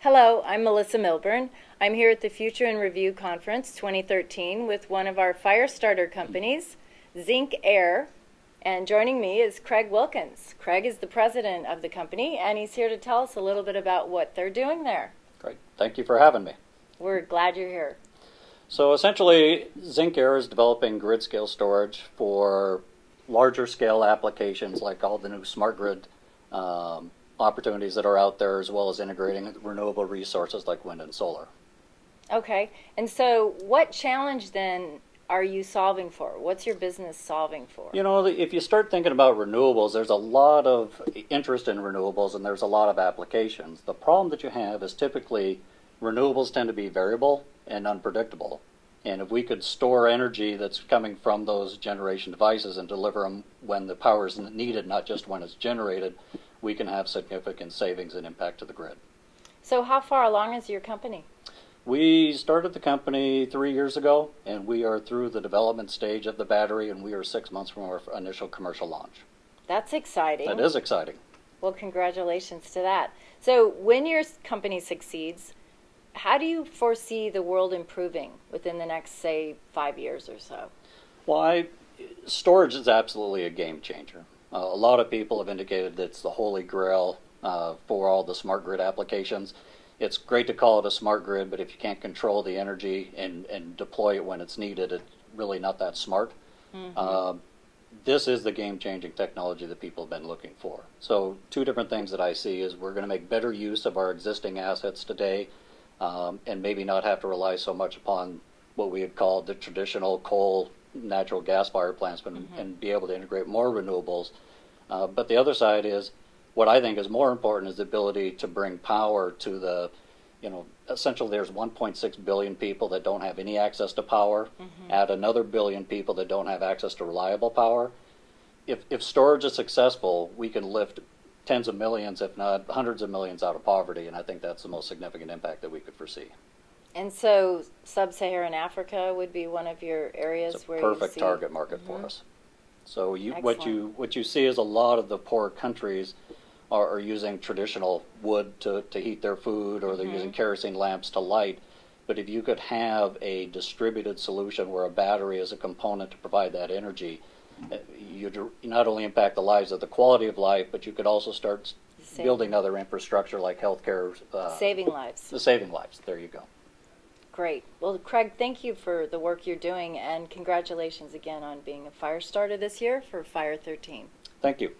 Hello, I'm Melissa Milburn. I'm here at the Future in Review Conference 2013 with one of our FiReStarter companies, Zinc Air, and joining me is Craig Wilkins. Craig is the president of the company, and he's here to tell us a little bit about what they're doing there. Great. Thank you for having me. We're glad you're here. So essentially, Zinc Air is developing grid-scale storage for larger scale applications like all the new smart grid opportunities that are out there, as well as integrating renewable resources like wind and solar. Okay, and so what challenge then are you solving for? What's your business solving for? You know, if you start thinking about renewables, there's a lot of interest in renewables and there's a lot of applications. The problem that you have is typically renewables tend to be variable and unpredictable. And if we could store energy that's coming from those generation devices and deliver them when the power is needed, not just when it's generated, we can have significant savings and impact to the grid. So how far along is your company? We started the company 3 years ago, and we are through the development stage of the battery, and we are 6 months from our initial commercial launch. That's exciting. That is exciting. Well, congratulations to that. So when your company succeeds, how do you foresee the world improving within the next, say, 5 years or so? Well, storage is absolutely a game changer. A lot of people have indicated that it's the holy grail for all the smart grid applications. It's great to call it a smart grid, but if you can't control the energy and deploy it when it's needed, it's really not that smart. Mm-hmm. This is the game-changing technology that people have been looking for. So two different things that I see is we're going to make better use of our existing assets today and maybe not have to rely so much upon what we had called the traditional coal, natural gas fire plants, but, and be able to integrate more renewables. But the other side is, what I think is more important is the ability to bring power to the, essentially there's 1.6 billion people that don't have any access to power, add another billion people that don't have access to reliable power. If storage is successful, we can lift tens of millions, if not hundreds of millions out of poverty, and I think that's the most significant impact that we could foresee. And so sub-Saharan Africa would be one of your areas it's a where perfect you see target market for us. So what you see is a lot of the poor countries are using traditional wood to heat their food, or they're using kerosene lamps to light. But if you could have a distributed solution where a battery is a component to provide that energy, you not only impact the lives of the quality of life, but you could also start building other infrastructure like healthcare. Saving lives. Saving lives. There you go. Great. Well, Craig, thank you for the work you're doing, and congratulations again on being a FiReStarter this year for FiRe 13. Thank you.